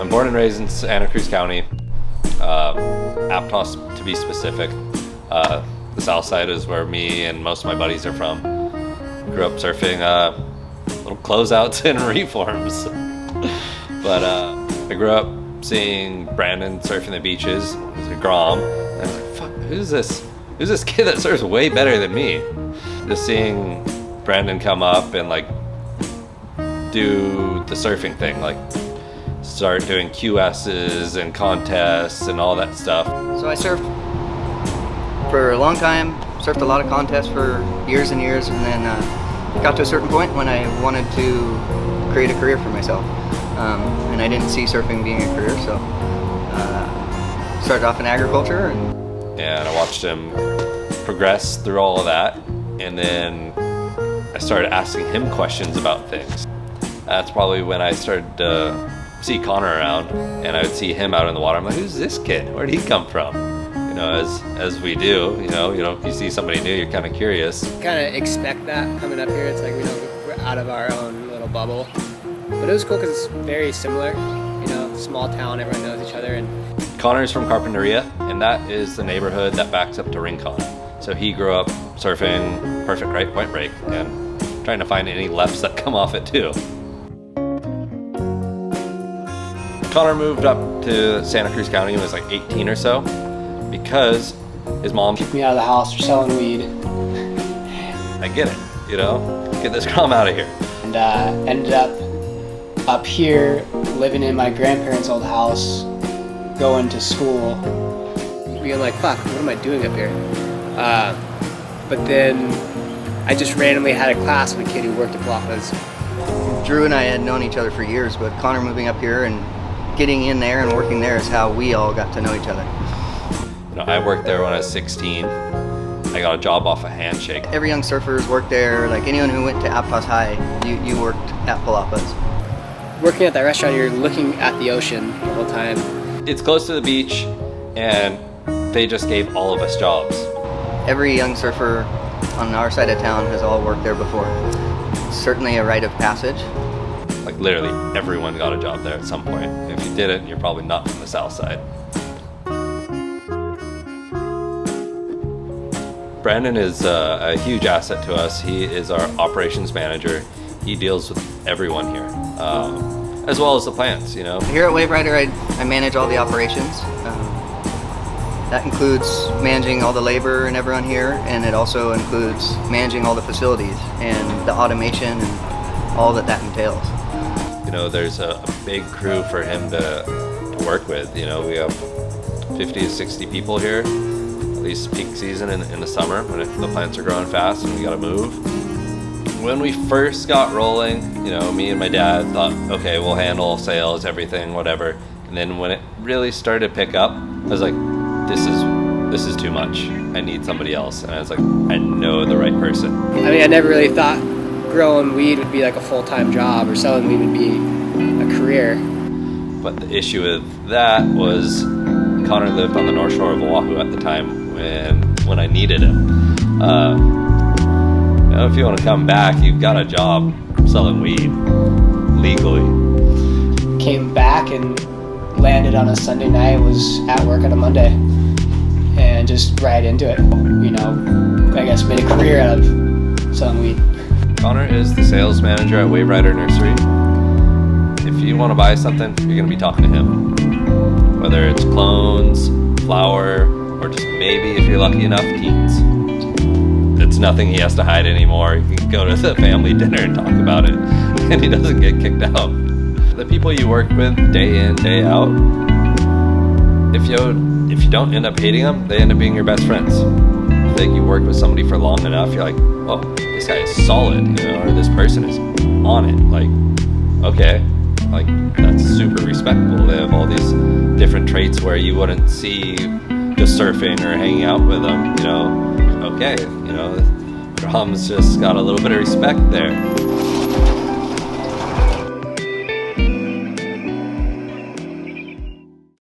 I'm born and raised in Santa Cruz County, Aptos to be specific. The south side is where me and most of my buddies are from. Grew up surfing little closeouts and reforms. But I grew up seeing Brandon surfing the beaches. It was a Grom. And I was like, fuck, who's this? Who's this kid that surfs way better than me? Just seeing Brandon come up and like do the surfing thing, like start doing QS's and contests and all that stuff. So I surfed for a long time, surfed a lot of contests for years and years, and then got to a certain point when I wanted to create a career for myself. And I didn't see surfing being a career, so started off in agriculture. And I watched him progress through all of that, and then I started asking him questions about things. That's probably when I started to see Connor around, and I would see him out in the water. I'm like, who's this kid? Where'd he come from? You know, as we do, you know, if you see somebody new, you're kind of curious. Kind of expect that coming up here. It's like, we're out of our own little bubble. But it was cool because it's very similar, you know, small town, everyone knows each other. And Connor's from Carpinteria, and that is the neighborhood that backs up to Rincon. So he grew up surfing perfect right point break and trying to find any lefts that come off it too. Connor moved up to Santa Cruz County when he was like 18 or so because his mom kicked me out of the house for selling weed. I get it, you know, get this Grom out of here. And ended up here, living in my grandparents' old house, going to school. Being like, fuck, what am I doing up here? But then I just randomly had a class with a kid who worked at Palapas. Drew and I had known each other for years, but Connor moving up here and getting in there and working there is how we all got to know each other. You know, I worked there when I was 16. I got a job off a handshake. Every young surfer's worked there. Like anyone who went to Aptos High, you worked at Palapas. Working at that restaurant, you're looking at the ocean the whole time. It's close to the beach, and they just gave all of us jobs. Every young surfer on our side of town has all worked there before. It's certainly a rite of passage. Like literally everyone got a job there at some point. If you didn't, you're probably not from the south side. Brandon is a huge asset to us. He is our operations manager. He deals with everyone here, as well as the plants, you know. Here at Waverider, I manage all the operations. That includes managing all the labor and everyone here, and it also includes managing all the facilities and the automation and all that entails. You know, there's a big crew for him to work with. You know, we have 50 to 60 people here, at least peak season in the summer when the plants are growing fast and we gotta move. When we first got rolling, you know, me and my dad thought, okay, we'll handle sales, everything, whatever. And then when it really started to pick up, I was like, this is too much. I need somebody else. And I was like, I know the right person. I mean, I never really thought growing weed would be like a full-time job or selling weed would be a career. But the issue with that was Connor lived on the north shore of Oahu at the time when I needed him. You know, if you want to come back, you've got a job selling weed legally. Came back and landed on a Sunday night, was at work on a Monday, and just right into it. You know, I guess made a career out of selling weed. Connor is the sales manager at Waverider Nursery. If you want to buy something, you're going to be talking to him. Whether it's clones, flower, or just maybe, if you're lucky enough, teens. It's nothing he has to hide anymore. You can go to the family dinner and talk about it, and he doesn't get kicked out. The people you work with day in, day out, if you don't end up hating them, they end up being your best friends. I think you work with somebody for long enough, you're like, oh, this guy is solid, you know, or this person is on it. Like, okay, like that's super respectable. They have all these different traits where you wouldn't see just surfing or hanging out with them, you know. Okay, you know, Grom's just got a little bit of respect there.